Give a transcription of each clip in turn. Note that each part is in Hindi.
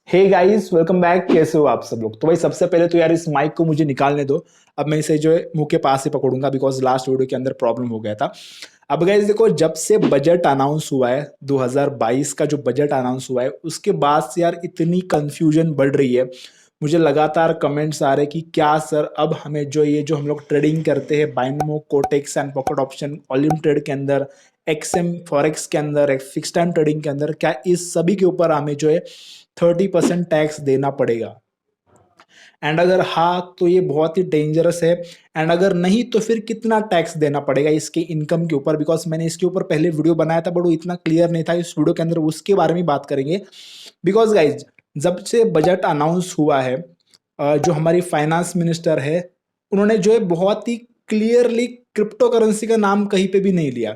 Hey guys, welcome back. कैसे हो आप सब लोग? तो भाई सबसे पहले तो यार इस माइक को मुझे निकालने दो। अब मैं इसे जो है मुंह के पास से पकड़ूंगा बिकॉज लास्ट वीडियो के अंदर प्रॉब्लम हो गया था। अब गाइस देखो, जब से बजट अनाउंस हुआ है 2022 का, जो बजट अनाउंस हुआ है उसके बाद से यार इतनी कंफ्यूजन बढ़ रही है। मुझे लगातार कमेंट्स आ रहे हैं कि क्या सर अब हमें जो ये जो हम लोग ट्रेडिंग करते हैं Binomo Quotex and Pocket Option Olymp Trade के अंदर, एक्सएम फॉरेक्स के अंदर, फिक्स टाइम ट्रेडिंग के अंदर, क्या इस सभी के ऊपर हमें जो है 30% टैक्स देना पड़ेगा? एंड अगर हाँ तो ये बहुत ही डेंजरस है। एंड अगर नहीं तो फिर कितना टैक्स देना पड़ेगा इसके इनकम के ऊपर? बिकॉज मैंने इसके ऊपर पहले वीडियो बनाया था बट वो इतना क्लियर नहीं था। इस वीडियो के अंदर उसके बारे में बात करेंगे। बिकॉज गाइज, जब से बजट अनाउंस हुआ है, जो हमारी फाइनेंस मिनिस्टर है, उन्होंने जो है बहुत ही क्लियरली क्रिप्टो करेंसी का नाम कहीं पे भी नहीं लिया।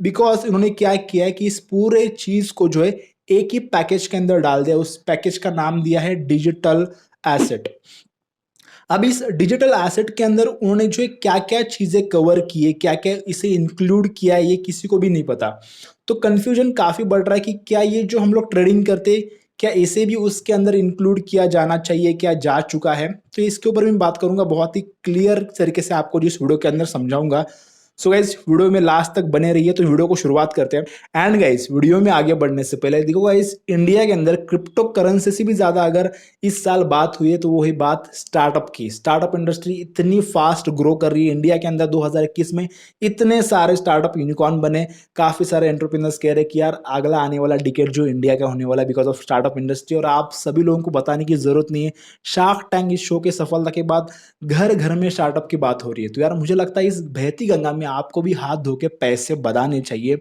बिकॉज उन्होंने क्या किया है कि इस पूरे चीज को जो है एक ही पैकेज के अंदर डाल दिया। उस पैकेज का नाम दिया है डिजिटल एसेट। अब इस डिजिटल एसेट के अंदर उन्होंने जो है क्या क्या चीजें कवर की है, क्या क्या इसे इंक्लूड किया है, ये किसी को भी नहीं पता। तो कंफ्यूजन काफी बढ़ रहा है कि क्या ये जो हम लोग ट्रेडिंग करते, क्या इसे भी उसके अंदर इंक्लूड किया जाना चाहिए, क्या जा चुका है? तो इसके ऊपर मैं बात करूंगा, बहुत ही क्लियर तरीके से आपको जो इस वीडियो के अंदर समझाऊंगा। सो गाइज, वीडियो में लास्ट तक बने रहिए। तो वीडियो को शुरुआत करते हैं। एंड गाइज, वीडियो में आगे बढ़ने से पहले देखो गाइज, इंडिया के अंदर क्रिप्टो करेंसी से भी ज्यादा अगर इस साल बात हुई है तो वही बात स्टार्टअप की। स्टार्टअप इंडस्ट्री इतनी फास्ट ग्रो कर रही है इंडिया के अंदर। 2021 में इतने सारे स्टार्टअप यूनिकॉर्न बने। काफी सारे एंटरप्रेन्योर्स कह रहे कि यार अगला आने वाला डिकेड जो इंडिया का होने वाला है बिकॉज ऑफ स्टार्टअप इंडस्ट्री। और आप सभी लोगों को बताने की जरूरत नहीं है, शार्क टैंक इस शो के सफलता के बाद घर घर में स्टार्टअप की बात हो रही है। तो यार मुझे लगता है इस बहती गंगा में आपको भी हाथ धो के पैसे बदाने चाहिए।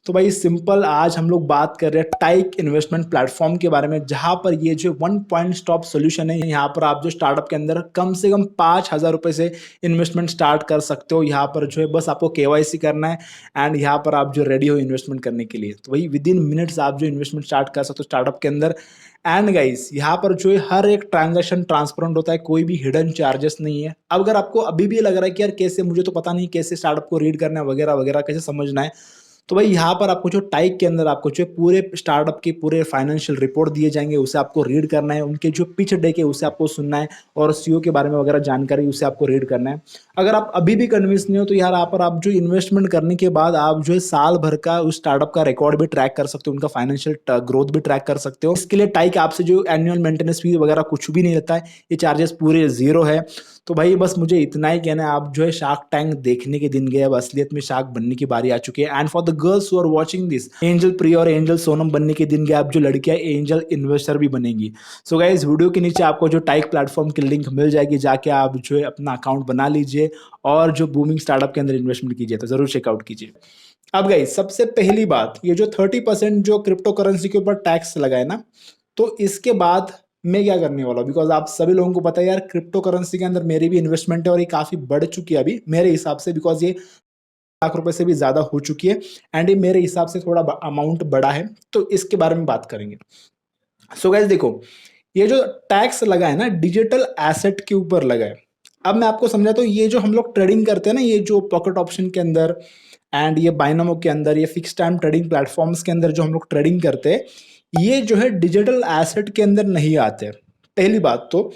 तो भाई सिंपल, आज हम लोग बात कर रहे हैं टाइक इन्वेस्टमेंट प्लेटफॉर्म के बारे में, जहां पर ये जो वन पॉइंट स्टॉप सोल्यूशन है। यहाँ पर आप जो स्टार्टअप के अंदर कम से कम 5,000 रुपए से इन्वेस्टमेंट स्टार्ट कर सकते हो। यहाँ पर जो है बस आपको केवाईसी करना है एंड यहाँ पर आप जो रेडी हो इन्वेस्टमेंट करने के लिए, तो भाई विद इन मिनट्स आप जो इन्वेस्टमेंट स्टार्ट कर सकते हो स्टार्टअप के अंदर। एंड गाइस, यहाँ पर जो है हर एक ट्रांजैक्शन ट्रांसपेरेंट होता है, कोई भी हिडन चार्जेस नहीं है। अब अगर आपको अभी भी लग रहा है कि यार कैसे, मुझे तो पता नहीं कैसे स्टार्टअप को रीड करना है वगैरह वगैरह, कैसे समझना है, तो भाई यहाँ पर आपको जो टाइक के अंदर आपको जो पूरे स्टार्टअप के पूरे फाइनेंशियल रिपोर्ट दिए जाएंगे, उसे आपको रीड करना है। उनके जो पिच डेक है उसे आपको सुनना है, और सीईओ के बारे में वगैरह जानकारी उसे आपको रीड करना है। अगर आप अभी भी कन्विंस नहीं हो तो यार यहाँ पर आप जो इन्वेस्टमेंट करने के बाद आप जो है साल भर का उस स्टार्टअप का रिकॉर्ड भी ट्रैक कर सकते हो, उनका फाइनेंशियल ग्रोथ भी ट्रैक कर सकते हो। इसके लिए टाइक आपसे जो एनुअल मेंटेनेंस फी वगैरह कुछ भी नहीं रहता है, ये चार्जेस पूरे जीरो है। तो भाई बस मुझे इतना ही कहना है, आप जो है शार्क टैंक देखने के दिन गए, अब असलियत में शार्क बनने की बारी आ चुकी है। And for the girls who are watching this, angel Priya और एंजल सोनम बनने के दिन गए, आप जो लड़कियां एंजल इन्वेस्टर भी बनेंगी। सो गाइस, वीडियो के नीचे आपको जो टाइक प्लेटफॉर्म की लिंक मिल जाएगी, जाके आप जो है अपना अकाउंट बना लीजिए और जो बूमिंग स्टार्टअप के अंदर इन्वेस्टमेंट कीजिए, तो जरूर चेकआउट कीजिए। अब गाइस, सबसे पहली बात, ये जो 30% जो क्रिप्टो करेंसी के ऊपर टैक्स लगाए ना, तो इसके बाद मैं क्या करने वाला हूँ? बिकॉज आप सभी लोगों को पता है यार, क्रिप्टो करेंसी के अंदर मेरी भी इन्वेस्टमेंट है और ये काफी बढ़ चुकी है अभी मेरे हिसाब से, बिकॉज ये लाख रुपए से भी ज्यादा हो चुकी है। एंड ये मेरे हिसाब से थोड़ा अमाउंट बड़ा है, तो इसके बारे में बात करेंगे। सो गाइस देखो, ये जो टैक्स लगा है ना डिजिटल एसेट के ऊपर लगा है। अब मैं आपको समझाता हूँ, ये जो हम लोग ट्रेडिंग करते हैं ना, ये जो पॉकेट ऑप्शन के अंदर एंड ये बाइनोमो के अंदर, ये फिक्स टाइम ट्रेडिंग प्लेटफॉर्म्स के अंदर जो हम लोग ट्रेडिंग करते हैं, ये जो है डिजिटल एसेट के अंदर नहीं आते। पहली बात तो,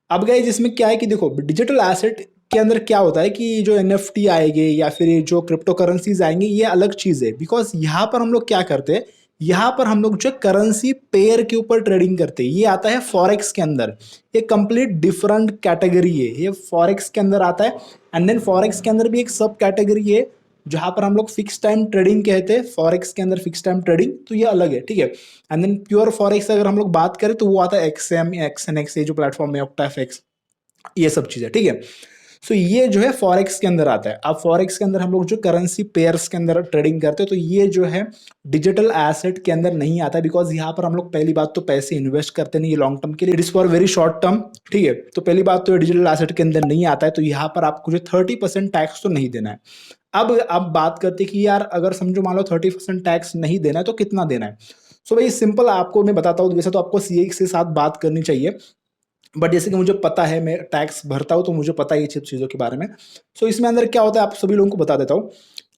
अब गए जिसमें क्या है कि देखो, डिजिटल एसेट के अंदर क्या होता है कि जो एनएफटी आएंगे या फिर ये जो क्रिप्टो करेंसीज आएंगे, ये अलग चीज है। बिकॉज यहाँ पर हम लोग क्या करते हैं, यहाँ पर हम लोग जो करेंसी पेयर के ऊपर ट्रेडिंग करते हैं, ये आता है फॉरेक्स के अंदर। ये कंप्लीट डिफरेंट कैटेगरी है, ये फॉरेक्स के अंदर आता है। एंड देन फॉरेक्स के अंदर भी एक सब कैटेगरी है जहां पर हम लोग फिक्स टाइम ट्रेडिंग कहते हैं। फॉरेक्स के अंदर फिक्स टाइम ट्रेडिंग, तो ये अलग है, ठीक है। एंड देन प्योर फॉरेक्स अगर हम लोग बात करें तो वो आता है एक्सएम, एक्सएनएक्स, ये जो प्लेटफॉर्म है, ऑक्टाफेक्स, ये सब चीजें, ठीक है। सो ये जो है फॉरेक्स के अंदर आता है। अब फॉरेक्स के अंदर हम लोग जो करेंसी पेयर्स के अंदर ट्रेडिंग करते हैं, तो ये जो है डिजिटल एसेट के अंदर नहीं आता, बिकॉज यहाँ पर हम लोग पहली बात तो पैसे इन्वेस्ट करते नहीं, ये लॉन्ग टर्म के लिए, it is for very short term, ठीक है। तो पहली बात तो डिजिटल एसेट के अंदर नहीं आता है, तो यहाँ पर आपको जो 30% टैक्स तो नहीं देना है। अब बात करते कि यार अगर समझो मान लो 30% टैक्स नहीं देना है तो कितना देना है? सो भाई सिंपल आपको मैं बताता हूँ। वैसे तो आपको सीए के साथ बात करनी चाहिए, बट जैसे कि मुझे पता है, मैं टैक्स भरता हूँ तो मुझे पता है ये चीज़ों के बारे में। सो इसमें अंदर क्या होता है, आप सभी लोगों को बता देता हूँ।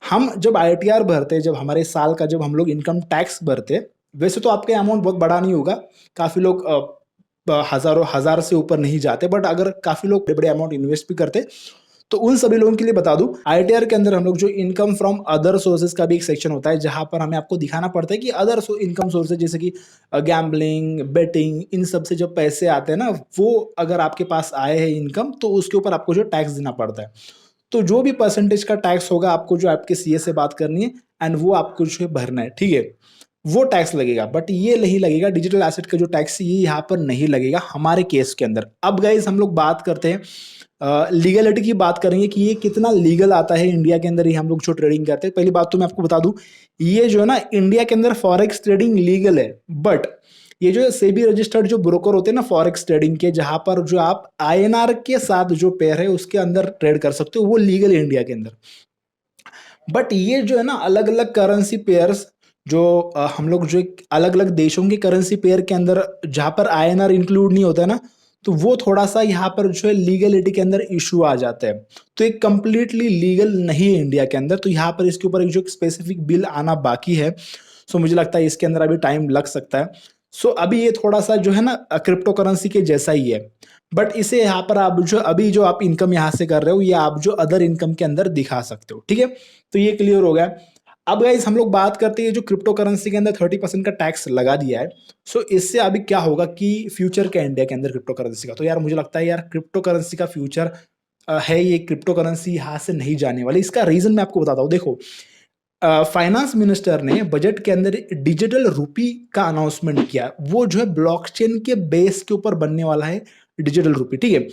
हम जब आईटीआर भरते हैं, जब हमारे साल का जब हम लोग इनकम टैक्स भरते हैं, वैसे तो आपका अमाउंट बहुत बड़ा नहीं होगा, काफ़ी लोग हज़ारों हज़ार से ऊपर नहीं जाते, बट अगर काफ़ी लोग बड़े-बड़े अमाउंट इन्वेस्ट भी करते, तो उन सभी लोगों के लिए बता दूं, आईटीआर के अंदर हम लोग जो इनकम फ्रॉम अदर सोर्सेज का भी एक सेक्शन होता है, जहां पर हमें आपको दिखाना पड़ता है कि अदर इनकम सोर्सेज जैसे कि गैम्बलिंग, बेटिंग, इन सब से जो पैसे आते हैं ना, वो अगर आपके पास आए हैं इनकम, तो उसके ऊपर आपको जो टैक्स देना पड़ता है। तो जो भी परसेंटेज का टैक्स होगा, आपको जो आपके सीए से बात करनी है, एंड वो आपको जो है भरना है, ठीक है। वो टैक्स लगेगा, बट ये नहीं लगेगा, डिजिटल एसेट का जो टैक्स ये यहाँ पर नहीं लगेगा हमारे केस के अंदर। अब गाइज हम लोग बात करते हैं लीगलिटी की, बात करेंगे कि ये कितना लीगल आता है इंडिया के अंदर, ये हम लोग जो ट्रेडिंग करते हैं। पहली बात तो मैं आपको बता दूं, ये जो है ना, इंडिया के अंदर फॉरेक्स ट्रेडिंग लीगल है, बट ये जो सेबी रजिस्टर्ड जो ब्रोकर होते हैं ना फॉरेक्स ट्रेडिंग के, जहां पर जो आप आईएनआर के साथ जो पेयर है उसके अंदर ट्रेड कर सकते हो, वो लीगल है इंडिया के अंदर। बट ये जो है ना, अलग अलग करेंसी पेयर्स जो हम लोग जो अलग अलग देशों के करेंसी पेयर के अंदर जहां पर आईएनआर इंक्लूड नहीं होता है ना, तो वो थोड़ा सा यहाँ पर जो है लीगलिटी के अंदर इशू आ जाता है। तो एक कंप्लीटली लीगल नहीं है इंडिया के अंदर, तो यहाँ पर इसके ऊपर एक जो स्पेसिफिक बिल आना बाकी है। सो मुझे लगता है इसके अंदर अभी टाइम लग सकता है। सो अभी ये थोड़ा सा जो है ना क्रिप्टो करेंसी के जैसा ही है, बट इसे यहाँ पर आप जो अभी जो आप इनकम यहाँ से कर रहे हो, ये आप जो अदर इनकम के अंदर दिखा सकते हो, ठीक है। तो ये क्लियर हो गया। अब गाइस हम लोग बात करते हैं जो क्रिप्टो करेंसी के अंदर 30% का टैक्स लगा दिया है। सो इससे अभी क्या होगा कि फ्यूचर क्या इंडिया के अंदर क्रिप्टो करेंसी का, तो यार मुझे लगता है यार क्रिप्टो करेंसी का फ्यूचर है, ये क्रिप्टो करेंसी यहाँ से नहीं जाने वाली। इसका रीजन मैं आपको बताता हूँ, देखो फाइनेंस मिनिस्टर ने बजट के अंदर डिजिटल रूपी का अनाउंसमेंट किया, वो जो है ब्लॉकचेन के बेस के ऊपर बनने वाला है डिजिटल रूपी, ठीक है।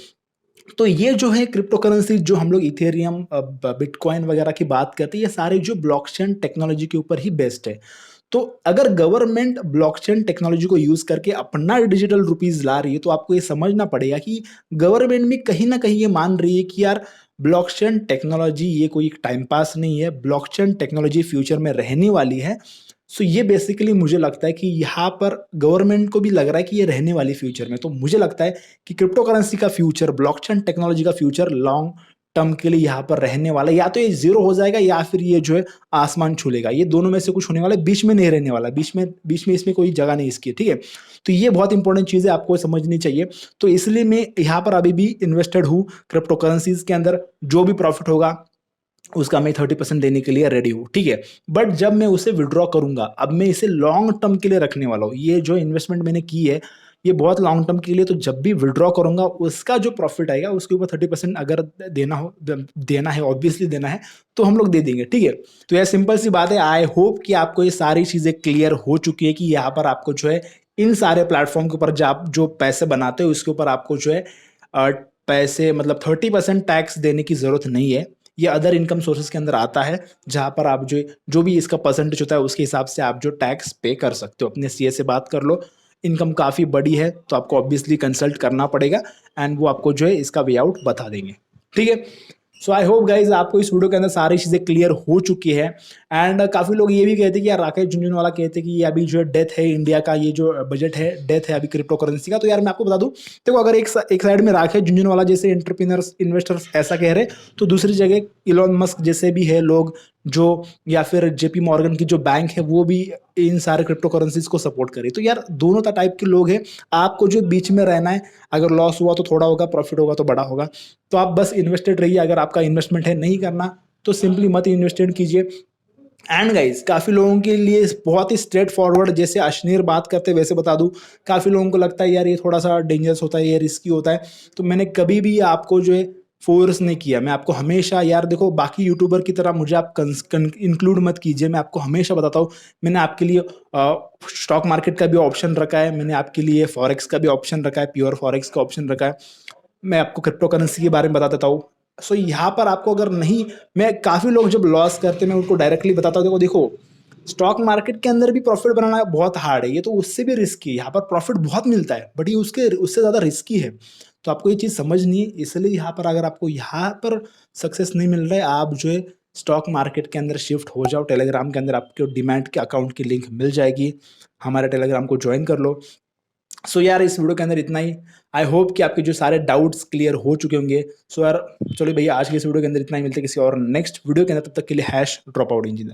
तो ये जो है क्रिप्टो करेंसी, जो हम लोग इथेरियम, बिटकॉइन वगैरह की बात करते हैं, ये सारे जो ब्लॉकचेन टेक्नोलॉजी के ऊपर ही बेस्ड है। तो अगर गवर्नमेंट ब्लॉकचेन टेक्नोलॉजी को यूज करके अपना डिजिटल रुपीज ला रही है, तो आपको ये समझना पड़ेगा कि गवर्नमेंट भी कहीं ना कहीं ये मान रही है कि यार ब्लॉकचेन टेक्नोलॉजी ये कोई टाइम पास नहीं है, ब्लॉकचेन टेक्नोलॉजी फ्यूचर में रहने वाली है। सो ये बेसिकली मुझे लगता है कि यहाँ पर गवर्नमेंट को भी लग रहा है कि ये रहने वाली फ्यूचर में। तो मुझे लगता है कि क्रिप्टो करेंसी का फ्यूचर, ब्लॉकचेन टेक्नोलॉजी का फ्यूचर लॉन्ग टर्म के लिए यहाँ पर रहने वाला है। या तो ये जीरो हो जाएगा, या फिर ये जो है आसमान छू लेगा, ये दोनों में से कुछ होने वाला है, बीच में नहीं रहने वाला, बीच में इसमें कोई जगह नहीं इसकी, ठीक है। तो ये बहुत इंपॉर्टेंट चीज़ है, आपको समझनी चाहिए। तो इसलिए मैं यहाँ पर अभी भी इन्वेस्टेड हूँ क्रिप्टो करेंसीज के अंदर, जो भी प्रॉफिट होगा उसका मैं 30% देने के लिए रेडी हूँ, ठीक है। बट जब मैं उसे विड्रॉ करूंगा, अब मैं इसे लॉन्ग टर्म के लिए रखने वाला हूँ। ये जो इन्वेस्टमेंट मैंने की है, ये बहुत लॉन्ग टर्म के लिए, तो जब भी विड्रॉ करूंगा उसका जो प्रॉफिट आएगा उसके ऊपर 30% अगर देना है, ऑब्वियसली देना है, तो हम लोग दे देंगे, ठीक है। तो यह सिंपल सी बात है। आई होप कि आपको ये सारी चीजें क्लियर हो चुकी है कि यहाँ पर आपको जो है इन सारे प्लेटफॉर्म के ऊपर जो पैसे बनाते हो, उसके ऊपर आपको जो है पैसे मतलब 30% टैक्स देने की जरूरत नहीं है। ये अदर इनकम सोर्सेज के अंदर आता है, जहां पर आप जो भी इसका परसेंटेज होता है उसके हिसाब से आप जो टैक्स पे कर सकते हो। अपने सीए से बात कर लो, इनकम काफ़ी बड़ी है तो आपको ऑब्वियसली कंसल्ट करना पड़ेगा, एंड वो आपको जो है इसका वे आउट बता देंगे, ठीक है। सो आई होप गाइज आपको इस वीडियो के अंदर सारी चीज़ें क्लियर हो चुकी है। एंड काफ़ी लोग ये भी कहते हैं कि यार राकेश झुनझुनवाला कहते हैं कि ये अभी जो है डेथ है इंडिया का, ये जो बजट है डेथ है अभी क्रिप्टो करेंसी का। तो यार मैं आपको बता दूं, देखो अगर एक साइड में राकेश झुनझुनवाला जैसे एंटरप्रेन्योर्स, इन्वेस्टर्स ऐसा कह रहे, तो दूसरी जगह इलॉन मस्क जैसे भी है लोग जो, या फिर जेपी मॉर्गन की जो बैंक है, वो भी इन सारे क्रिप्टो करेंसीज को सपोर्ट करे। तो यार दोनों टाइप के लोग हैं, आपको जो बीच में रहना है। अगर लॉस हुआ तो थोड़ा होगा, प्रॉफिट होगा तो बड़ा होगा। तो आप बस इन्वेस्टेड रहिए। अगर आपका इन्वेस्टमेंट है नहीं करना, तो सिंपली मत इन्वेस्टेड कीजिए। एंड गाइज काफी लोगों के लिए बहुत ही स्ट्रेट फॉरवर्ड, जैसे अश्नीर बात करते हैं वैसे बता दूं, काफी लोगों को लगता है यार ये थोड़ा सा डेंजरस होता है, ये रिस्की होता है। तो मैंने कभी भी आपको जो है फोर्स नहीं किया। मैं आपको हमेशा, यार देखो बाकी यूट्यूबर की तरह मुझे आप इंक्लूड मत कीजिए। मैं आपको हमेशा बताता हूँ, मैंने आपके लिए स्टॉक मार्केट का भी ऑप्शन रखा है, मैंने आपके लिए फॉरेक्स का भी ऑप्शन रखा है, प्योर फॉरेक्स का ऑप्शन रखा है, मैं आपको क्रिप्टो करेंसी के बारे में बता देता हूँ। सो यहाँ पर आपको अगर नहीं, मैं काफ़ी लोग जब लॉस करते हैं मैं उनको डायरेक्टली बताता हूँ, देखो स्टॉक मार्केट के अंदर भी प्रॉफिट बनाना बहुत हार्ड है, ये तो उससे भी रिस्की है। यहाँ पर प्रॉफिट बहुत मिलता है, बट ये उससे ज़्यादा रिस्की है। तो आपको ये चीज़ समझनी है। इसलिए यहाँ पर अगर आपको यहाँ पर सक्सेस नहीं मिल रहा है, आप जो है स्टॉक मार्केट के अंदर शिफ्ट हो जाओ। टेलीग्राम के अंदर आपके डिमैट के अकाउंट की लिंक मिल जाएगी, हमारे टेलीग्राम को ज्वाइन कर लो। सो यार इस वीडियो के अंदर इतना ही। आई होप कि आपके जो सारे डाउट्स क्लियर हो चुके होंगे। सो यार चलो भैया, आज के इस वीडियो के अंदर इतना ही, मिलते हैं किसी और नेक्स्ट वीडियो के अंदर। तब तक के लिए #dropout इंजीनियर।